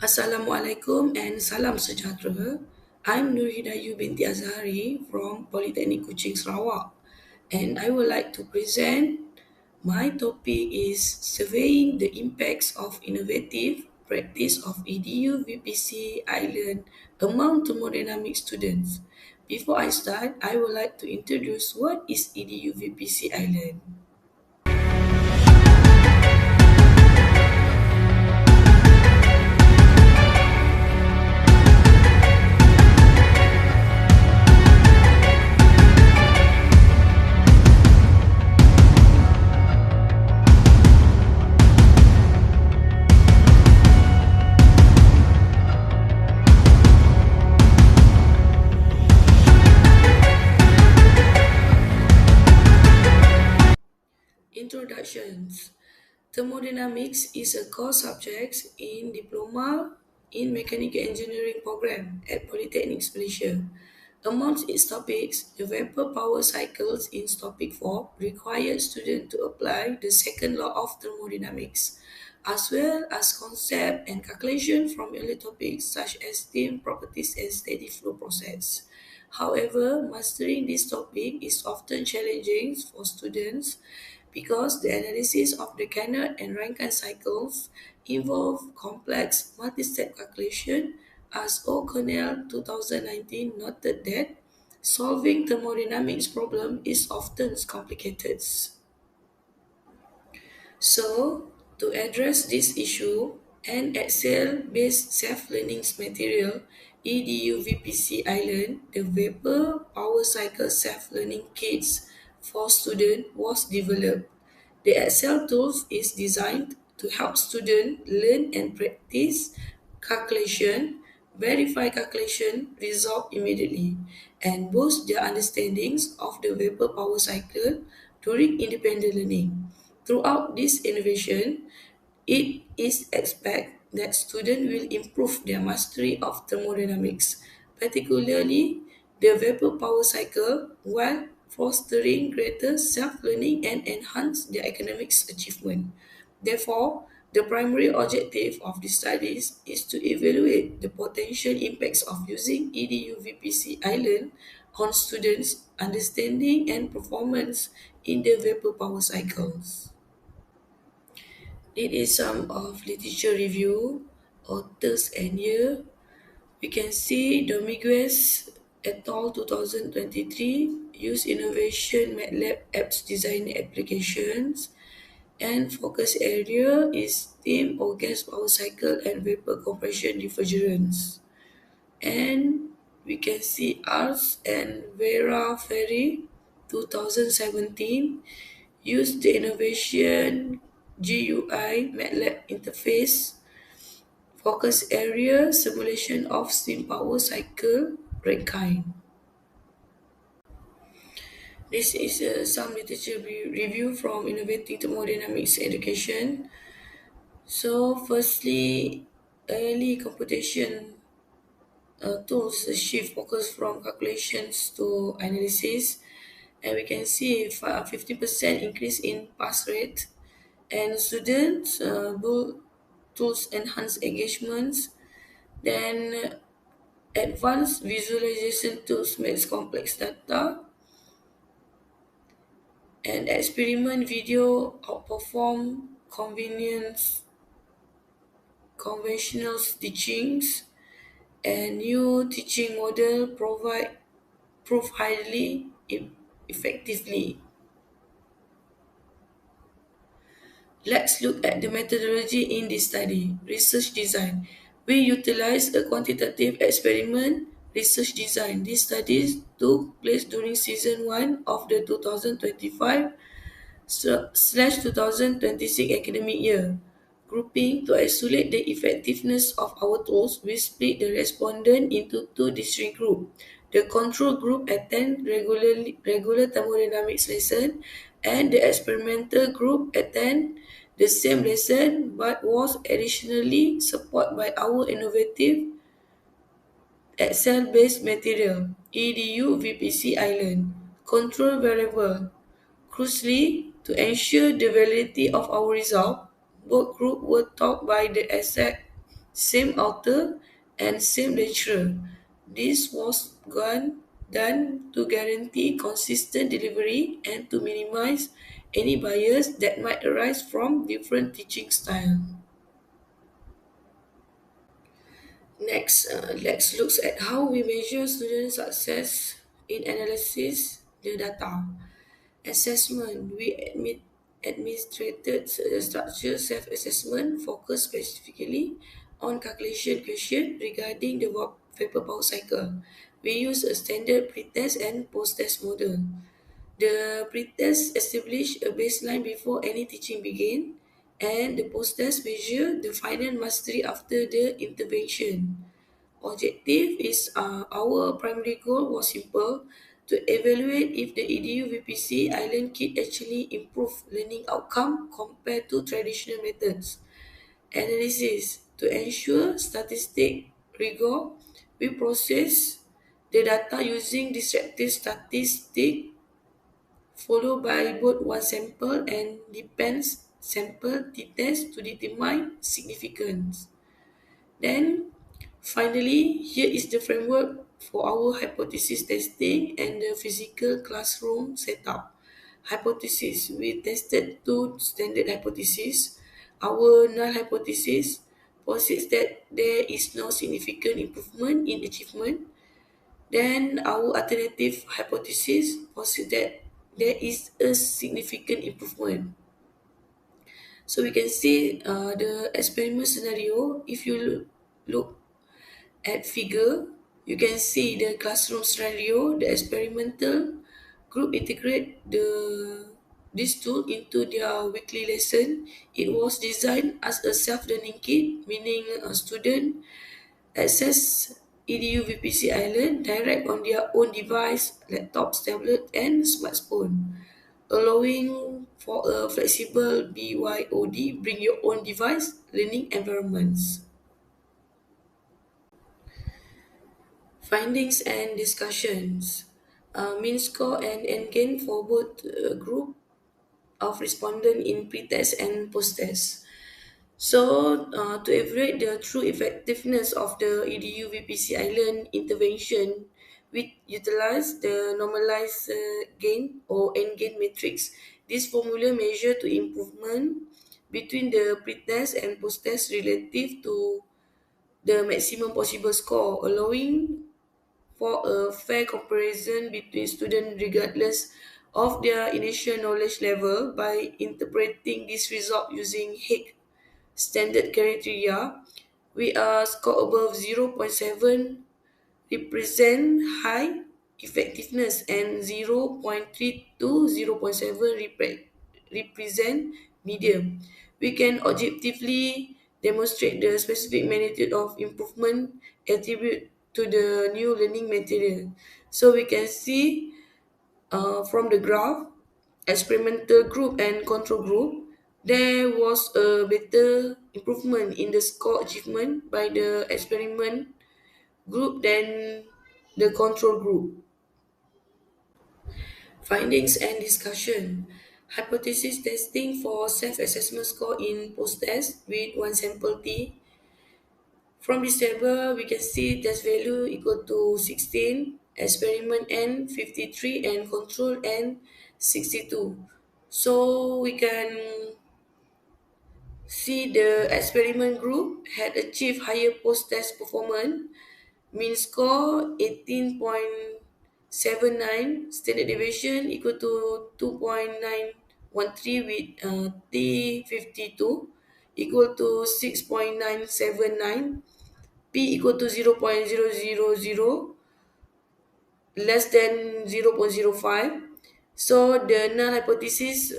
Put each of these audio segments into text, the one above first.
Assalamualaikum and salam sejahtera. I'm Nur Hidayu binti Azhari from Polytechnic Kuching, Sarawak, and I would like to present my topic is surveying the impacts of innovative practice of EDU VPC Island among thermodynamic students. Before I start, I would like to introduce what is EDU VPC Island. Introductions. Thermodynamics is a core subject in Diploma in Mechanical Engineering program at Polytechnics Malaysia. Amongst its topics, the vapor power cycles in topic 4 require students to apply the second law of thermodynamics, as well as concept and calculation from early topics such as steam properties and steady flow process. However, mastering this topic is often challenging for students because the analysis of the Carnot and Rankine cycles involve complex multi-step calculation, as O'Connell 2019 noted that solving thermodynamics problem is often complicated. So, to address this issue, an Excel-based self-learning material, EDU VPC Island, the Vapor Power Cycle Self-Learning Kits for students was developed. The Excel tools is designed to help students learn and practice calculation, verify calculation result immediately, and boost their understandings of the vapor power cycle during independent learning. Throughout this innovation, it is expected that students will improve their mastery of thermodynamics, particularly the vapor power cycle, while fostering greater self-learning and enhance their academics achievement. Therefore, the primary objective of the studies is to evaluate the potential impacts of using EDU VPC Island on students' understanding and performance in the vapor power cycles. It is some of literature review, authors and year. We can see Dominguez et al. 2023 use innovation MATLAB apps design applications, and focus area is steam or gas power cycle and vapor compression refrigerants. And we can see Ars and Vera Ferry 2017 use the innovation GUI MATLAB interface, focus area simulation of steam power cycle Rankine. This is some literature review from Innovating Thermodynamics Education. So, firstly, early computation tools shift focus from calculations to analysis, and we can see 50% increase in pass rate, and students tools enhance engagements. Then advanced visualization tools makes complex data, and experiment video outperform conventional teachings, and new teaching model provide prove highly effectively. Let's look at the methodology in this study. Research design. We utilize a quantitative experiment research design. This study took place during season 1 of the 2025/2026 academic year. Grouping. To isolate the effectiveness of our tools, we split the respondent into two distinct groups. The control group attend regular thermodynamics lesson, and the experimental group attend the same lesson but was additionally supported by our innovative Excel-based material, EDU VPC Island. Control variable. Crucially, to ensure the validity of our result, both groups were taught by the exact same author, and same lecturer. This was done to guarantee consistent delivery and to minimize any bias that might arise from different teaching style. Next, let's look at how we measure student success in analysis the data. Assessment. We administrated a structured self-assessment focused specifically on calculation question regarding the vapor power cycle. We use a standard pretest and post-test model. The pretest establish a baseline before any teaching begin, and the post-test measure the final mastery after the intervention. Objective is our primary goal was simple to evaluate if the EDU VPC Island Kit actually improve learning outcome compared to traditional methods. Analysis to ensure statistic rigor, we process the data using descriptive statistic followed by both one sample and depends sample t-test to determine significance. Then, finally, here is the framework for our hypothesis testing and the physical classroom setup. Hypothesis. We tested two standard hypotheses. Our null hypothesis posits that there is no significant improvement in achievement. Then our alternative hypothesis posits that there is a significant improvement. So we can see the experiment scenario. If you look at figure, you can see the classroom scenario. The experimental group integrate this tool into their weekly lesson. It was designed as a self-learning kit, meaning a student access EDU VPC Island direct on their own device, laptops, tablet, and smartphone, allowing for a flexible BYOD, bring your own device learning environments. Findings and discussions. Mean score and endgain for both group of respondent in pre-test and post-test. So, to evaluate the true effectiveness of the EDU VPC Island intervention, we utilize the normalized gain or endgain matrix. This formula measure to improvement between the pre-test and post-test relative to the maximum possible score, allowing for a fair comparison between students regardless of their initial knowledge level. By interpreting this result using Hague standard criteria, we are score above zero point 0.7 represent high effectiveness and 0.3 to 0.7 represent medium. We can objectively demonstrate the specific magnitude of improvement attribute to the new learning material. So we can see from the graph, experimental group and control group, there was a better improvement in the score achievement by the experiment group than the control group. Findings and discussion. Hypothesis testing for self-assessment score in post-test with one sample T. From this table, we can see test value equal to 16, experiment N 53, and control N 62. So we can see the experiment group had achieved higher post-test performance. Mean score 18.79, standard deviation equal to 2.913 with T52 equal to 6.979, P equal to 0.000, less than 0.05. So the null hypothesis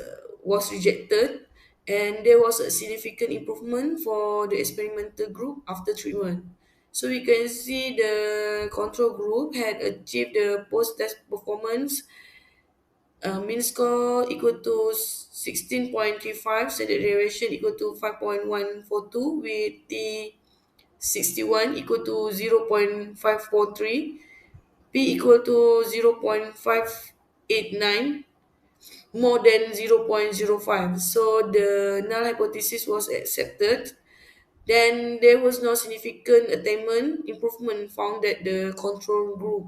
was rejected, and there was a significant improvement for the experimental group after treatment. So we can see the control group had achieved the post-test performance. Mean score equal to 16.35, standard deviation equal to 5.142 with T 61 equal to 0.543, P equal to 0.589, more than 0.05. So the null hypothesis was accepted. Then there was no significant attainment improvement found at the control group.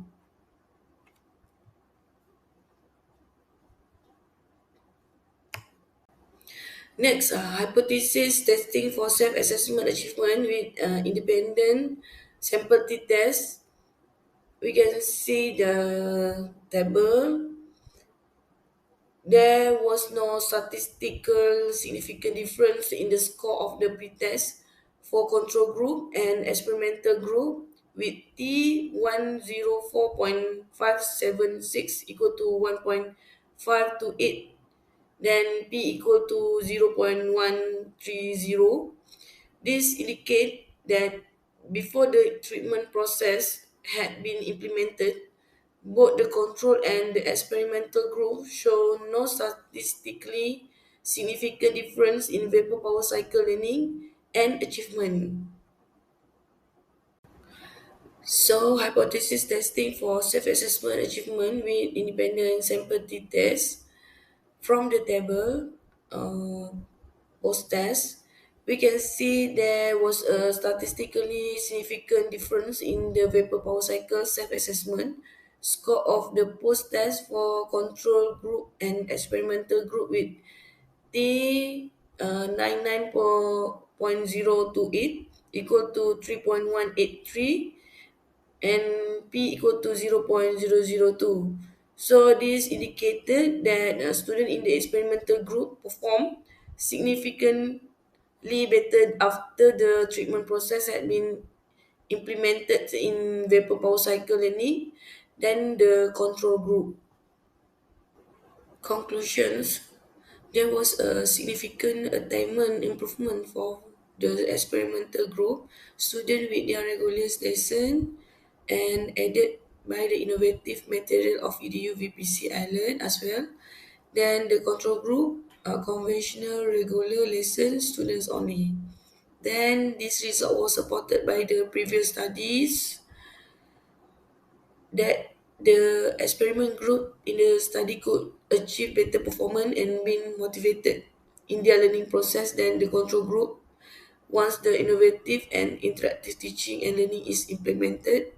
Next, hypothesis testing for self-assessment achievement with independent sample t-test. We can see the table. There was no statistical significant difference in the score of the pretest for control group and experimental group with T104.576 equal to 1.528, then P equal to 0.130. This indicate that before the treatment process had been implemented, both the control and the experimental group show no statistically significant difference in vapor power cycle learning and achievement. So, hypothesis testing for self-assessment achievement with independent sample t-test from the table post-test, we can see there was a statistically significant difference in the vapor power cycle self-assessment score of the post-test for control group and experimental group with T 99.028 equal to 3.183 and P equal to 0.002. So this indicated that a student in the experimental group performed significantly better after the treatment process had been implemented in vapor power cycle learning than the control group. Conclusions. There was a significant attainment improvement for the experimental group, students with their regular lesson and aided by the innovative material of EDU VPC Island as well. Then the control group, conventional regular lesson students only. Then this result was supported by the previous studies that the experiment group in the study could achieve better performance and been motivated in their learning process than the control group once the innovative and interactive teaching and learning is implemented.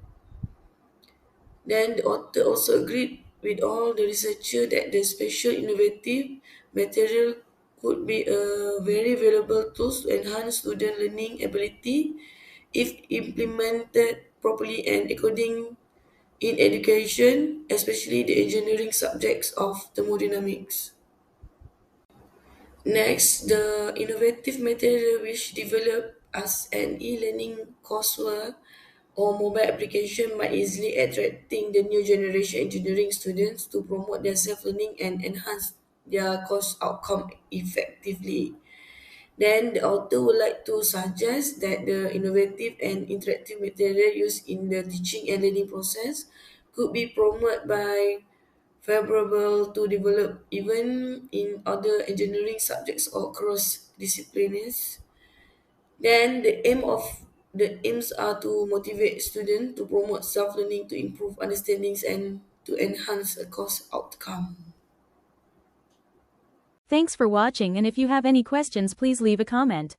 Then the author also agreed with all the researcher that the special innovative material could be a very valuable tool to enhance student learning ability if implemented properly and according in education, especially the engineering subjects of thermodynamics. Next, the innovative material which developed as an e-learning courseware or mobile application might easily attracting the new generation engineering students to promote their self-learning and enhance their course outcome effectively. Then the author would like to suggest that the innovative and interactive material used in the teaching and learning process could be promoted by favorable to develop even in other engineering subjects or cross disciplines. Then the aims are to motivate students to promote self-learning to improve understandings and to enhance a course outcome. Thanks for watching, and if you have any questions, please leave a comment.